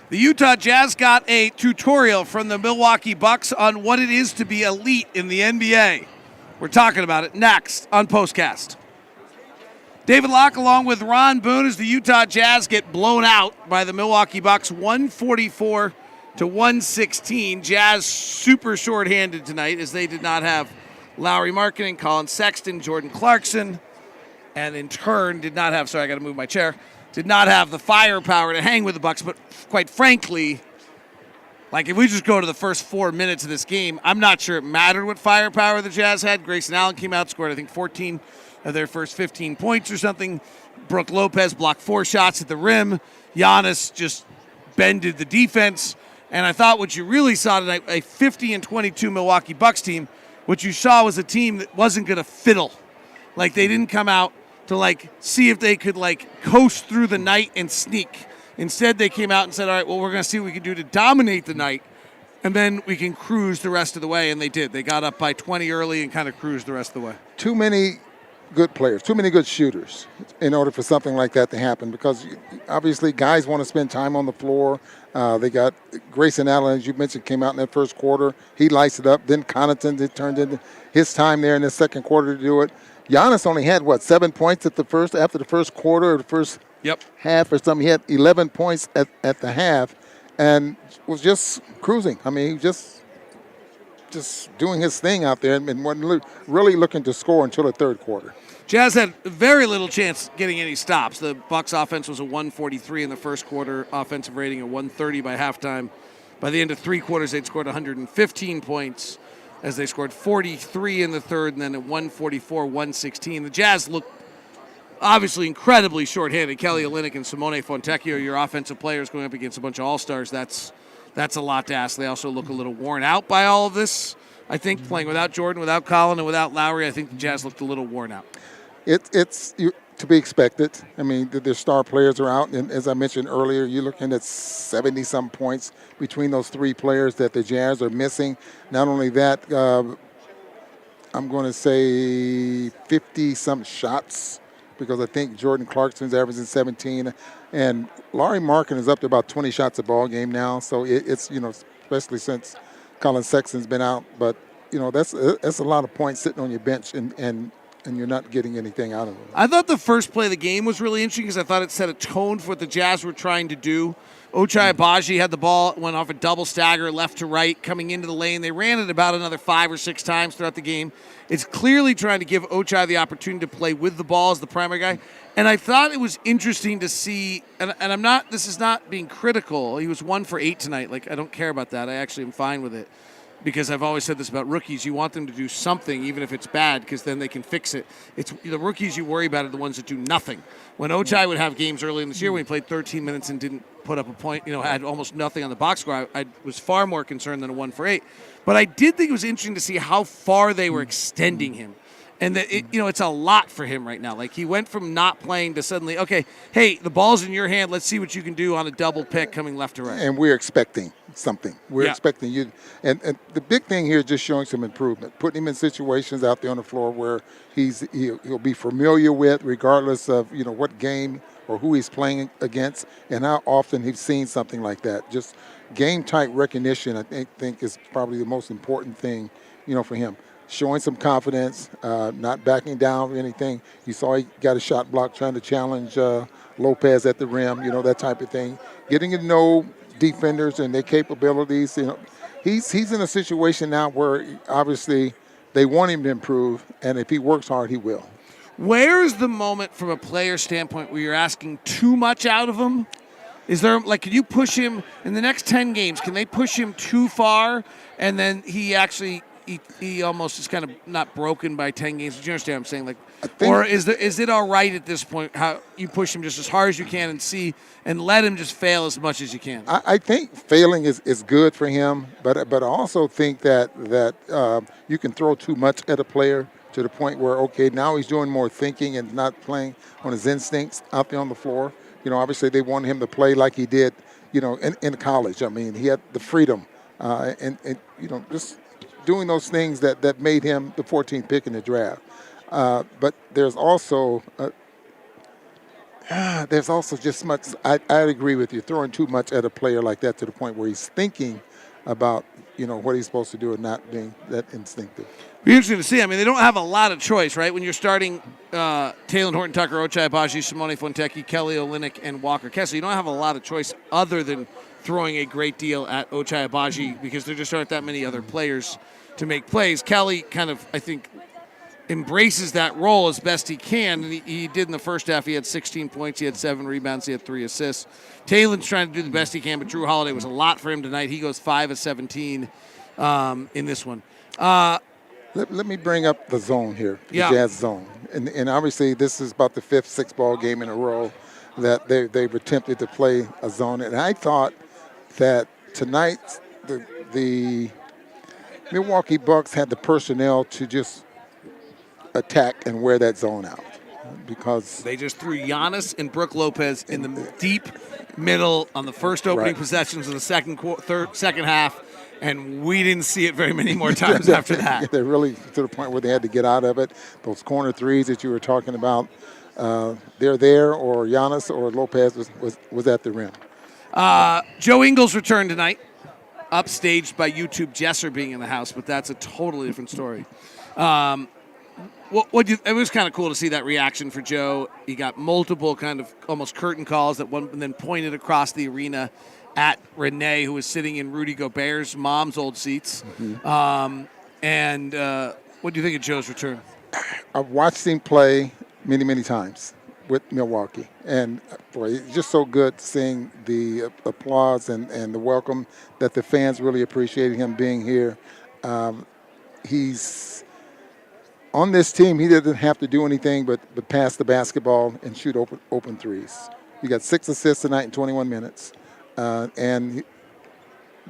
The Utah Jazz got a tutorial from the Milwaukee Bucks on what it is to be elite in the NBA. We're talking about it next on POSTCAST. David Locke along with Ron Boone as the Utah Jazz get blown out by the Milwaukee Bucks 144-116. Jazz super shorthanded tonight as they did not have Lauri Markkanen, Collin Sexton, Jordan Clarkson, and in turn did not have, sorry, I got to move my chair, did not have the firepower to hang with the Bucks. But quite frankly, like if we just go to the first 4 minutes of this game, I'm not sure it mattered what firepower the Jazz had. Grayson Allen came out, scored I think 14 of their first 15 points or something. Brook Lopez blocked 4 shots at the rim. Giannis just bended the defense. And I thought what you really saw tonight, a 50-22 Milwaukee Bucks team, what you saw was a team that wasn't going to fiddle. Like they didn't come out to like see if they could like coast through the night and sneak. Instead, they came out and said, all right, well, we're going to see what we can do to dominate the night, and then we can cruise the rest of the way. And they did. They got up by 20 early and kind of cruised the rest of the way. Too many good players, too many good shooters in order for something like that to happen, because obviously guys want to spend time on the floor. They got Grayson Allen, as you mentioned, came out in that first quarter. He lights it up. Then Connaughton, it turned into his time there in the second quarter to do it. Giannis only had, 7 points after the first quarter or the first half or something. He had 11 points at the half and was just cruising. I mean, he was just doing his thing out there and wasn't really looking to score until the third quarter. Jazz had very little chance getting any stops. The Bucks offense was a 143 in the first quarter, offensive rating at 130 by halftime. By the end of 3 quarters, they'd scored 115 points as they scored 43 in the third, and then at 144-116. The Jazz looked obviously incredibly shorthanded. Kelly Olynyk and Simone Fontecchio, your offensive players going up against a bunch of all-stars. That's a lot to ask. They also look a little worn out by all of this. I think playing without Jordan, without Collin, and without Lauri, I think the Jazz looked a little worn out. It's to be expected. I mean, their star players are out, and as I mentioned earlier, you're looking at 70-some points between those 3 players that the Jazz are missing. Not only that, I'm going to say 50-some shots, because I think Jordan Clarkson's averaging 17, and Lauri Markkanen is up to about 20 shots a ball game now. So it's especially since Collin Sexton's been out, but that's a lot of points sitting on your bench, and you're not getting anything out of them. I thought the first play of the game was really interesting because I thought it set a tone for what the Jazz were trying to do. Ochai Agbaji had the ball, went off a double stagger left to right, coming into the lane. They ran it about another 5 or 6 times throughout the game. It's clearly trying to give Ochai the opportunity to play with the ball as the primary guy. And I thought it was interesting to see, and this is not being critical. He was 1 for 8 tonight. Like, I don't care about that. I actually am fine with it. Because I've always said this about rookies, you want them to do something, even if it's bad, because then they can fix it. It's the rookies you worry about are the ones that do nothing. When Ochai would have games early in this year when he played 13 minutes and didn't put up a point, had almost nothing on the box score, I was far more concerned than a 1 for 8. But I did think it was interesting to see how far they were extending him. And that it's a lot for him right now. Like, he went from not playing to suddenly, okay, hey, the ball's in your hand. Let's see what you can do on a double pick coming left to right. And we're expecting something. We're expecting you. And the big thing here is just showing some improvement, putting him in situations out there on the floor where he'll be familiar with, regardless of what game or who he's playing against, and how often he's seen something like that. Just game-type recognition, I think is probably the most important thing, for him. Showing some confidence, not backing down or anything. You saw he got a shot block trying to challenge Lopez at the rim, that type of thing. Getting to know defenders and their capabilities. He's in a situation now where obviously they want him to improve, and if he works hard, he will. Where's the moment from a player standpoint where you're asking too much out of him? Is there, can you push him in the next 10 games? Can they push him too far, and then he actually he almost is kind of not broken by 10 games? Do you understand what I'm saying? Or is it all right at this point how you push him just as hard as you can and let him just fail as much as you can? I think failing is good for him, but I also think that you can throw too much at a player to the point where, okay, now he's doing more thinking and not playing on his instincts out there on the floor. Obviously they want him to play like he did, in college. I mean, he had the freedom and just doing those things that made him the 14th pick in the draft. But there's also There's also just much. I'd agree with you. Throwing too much at a player like that to the point where he's thinking about what he's supposed to do and not being that instinctive. Be interesting to see. I mean, they don't have a lot of choice, right? When you're starting Talen Horton-Tucker, Ochai Agbaji, Simone Fontecchi, Kelly Olynyk, and Walker Kessler, you don't have a lot of choice other than throwing a great deal at Ochai Agbaji because there just aren't that many other players to make plays. Kelly kind of, I think, embraces that role as best he can, and he did in the first half. He had 16 points, he had 7 rebounds, he had 3 assists. Talen's trying to do the best he can, but Drew Holiday was a lot for him tonight. He goes 5 of 17 in this one. Let me bring up the zone here, the Yeah. Jazz zone. And obviously this is about the 5th, 6th ball game in a row that they've attempted to play a zone. And I thought that tonight the Milwaukee Bucks had the personnel to just attack and wear that zone out because they just threw Giannis and Brook Lopez in the deep middle on the first opening possessions of the second half, and we didn't see it very many more times after that. They're really to the point where they had to get out of it. Those corner threes that you were talking about, they're there, or Giannis or Lopez was at the rim. Joe Ingles returned tonight, upstaged by YouTube Jesser being in the house, but that's a totally different story. It was kind of cool to see that reaction for Joe. He got multiple kind of almost curtain calls and then pointed across the arena at Renee, who was sitting in Rudy Gobert's mom's old seats. Mm-hmm. What do you think of Joe's return? I've watched him play many, many times with Milwaukee. And, boy, it's just so good seeing the applause and the welcome that the fans really appreciated him being here. He's on this team, he doesn't have to do anything but pass the basketball and shoot open threes. He got 6 assists tonight in 21 minutes. And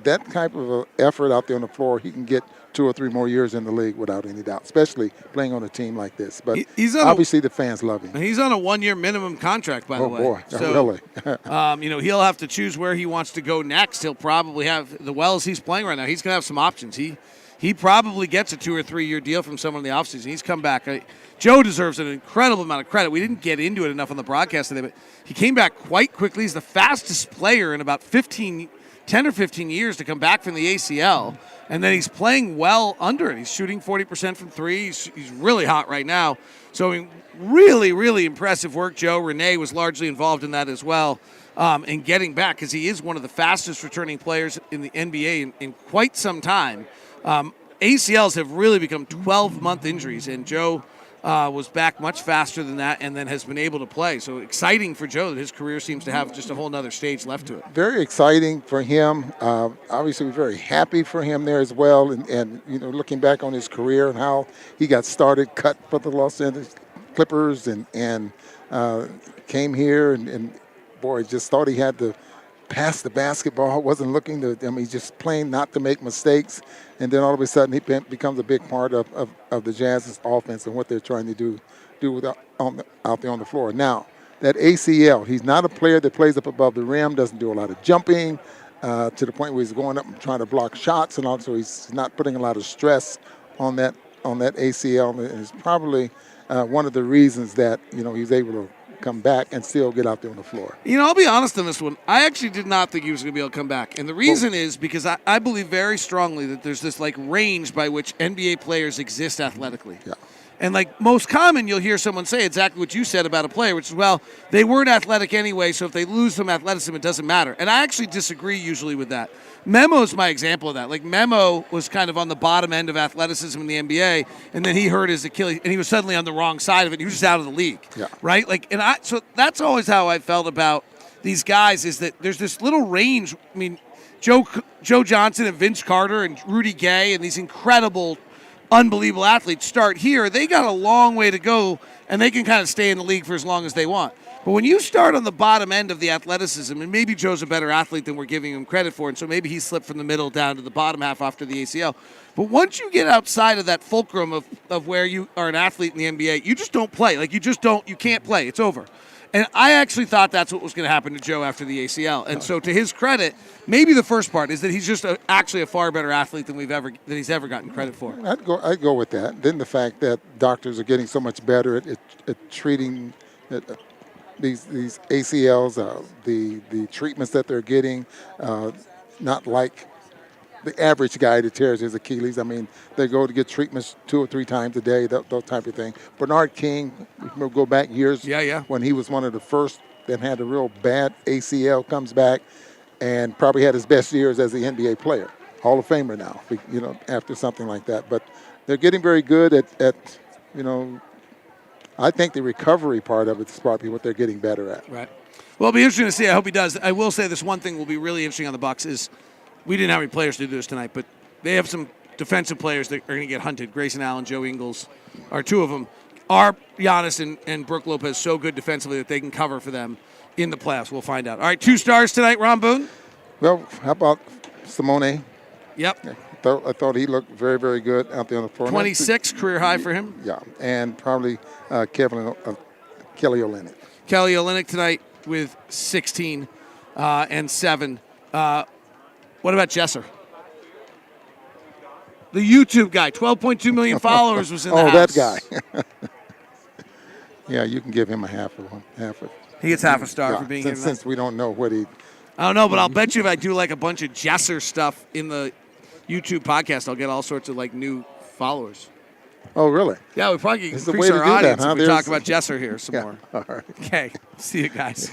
that type of effort out there on the floor, he can get 2 or 3 more years in the league without any doubt, especially playing on a team like this. But obviously the fans love him. He's on a 1-year minimum contract, by the way. Oh, boy. So, really? He'll have to choose where he wants to go next. He'll probably have, as he's playing right now, he's going to have some options. He probably gets a 2 or 3 year deal from someone in the offseason. He's come back. Joe deserves an incredible amount of credit. We didn't get into it enough on the broadcast today, but he came back quite quickly. He's the fastest player in about 10 or 15 years to come back from the ACL. And then he's playing well under it. He's shooting 40% from 3. He's really hot right now. So, really, really impressive work, Joe. Renee was largely involved in that as well, in getting back, because he is one of the fastest returning players in the NBA in quite some time. ACLs have really become 12-month injuries, and Joe was back much faster than that and then has been able to play. So exciting for Joe that his career seems to have just a whole nother stage left to it. Very exciting for him. Obviously, we're very happy for him there as well. And looking back on his career and how he got started, cut for the Los Angeles Clippers and came here and boy, just thought he had to pass the basketball, wasn't looking to, he's just playing not to make mistakes. And then all of a sudden he becomes a big part of the Jazz's offense and what they're trying to do out there on the floor. Now, that ACL, he's not a player that plays up above the rim, doesn't do a lot of jumping to the point where he's going up and trying to block shots, and also he's not putting a lot of stress on that ACL. And it's probably one of the reasons that, he's able to come back and still get out there on the floor. I'll be honest on this one. I actually did not think he was going to be able to come back. And the reason is because I believe very strongly that there's this range by which NBA players exist athletically. Yeah. And most common, you'll hear someone say exactly what you said about a player, which is, they weren't athletic anyway, so if they lose some athleticism, it doesn't matter. And I actually disagree usually with that. Memo's my example of that. Memo was kind of on the bottom end of athleticism in the NBA, and then he hurt his Achilles, and he was suddenly on the wrong side of it. He was just out of the league, right? So that's always how I felt about these guys, is that there's this little range. Joe Johnson and Vince Carter and Rudy Gay and these incredible, unbelievable athletes start here. They got a long way to go, and they can kind of stay in the league for as long as they want. But when you start on the bottom end of the athleticism, and maybe Joe's a better athlete than we're giving him credit for, and so maybe he slipped from the middle down to the bottom half after the ACL. But once you get outside of that fulcrum of where you are an athlete in the NBA, you just don't play. You can't play. It's over. And I actually thought that's what was going to happen to Joe after the ACL. And so to his credit, maybe the first part is that he's just actually a far better athlete than he's ever gotten credit for. I'd go with that. Then the fact that doctors are getting so much better at treating these ACLs, the treatments that they're getting, not like the average guy that tears his Achilles. I mean, they go to get treatments 2 or 3 times a day, those type of thing. Bernard King, we'll go back years when he was one of the first that had a real bad ACL, comes back and probably had his best years as an NBA player. Hall of Famer now, after something like that. But they're getting very good at I think the recovery part of it is probably what they're getting better at. Right. Well, it'll be interesting to see. I hope he does. I will say this one thing will be really interesting on the Bucks is we didn't have any players to do this tonight, but they have some defensive players that are going to get hunted. Grayson Allen, Joe Ingles are 2 of them. Are Giannis and Brook Lopez so good defensively that they can cover for them in the playoffs? We'll find out. All right, 2 stars tonight, Ron Boone? Well, how about Simone? Yep. I thought he looked very, very good out there on the floor. 26, career high for him. Yeah, and probably Kelly Olynyk. Kelly Olynyk tonight with 16 and 7. What about Jesser? The YouTube guy, 12.2 million followers, was in the house. Oh, that guy. Yeah, you can give him a half of one. He gets half a star for being here tonight. Since we don't know what he... I don't know, but I'll bet you if I do like a bunch of Jesser stuff in the YouTube podcast, I'll get all sorts of like new followers. Oh, really? Yeah, we probably can increase our audience if we talk about Jesser here some more. All right. Okay, see you guys.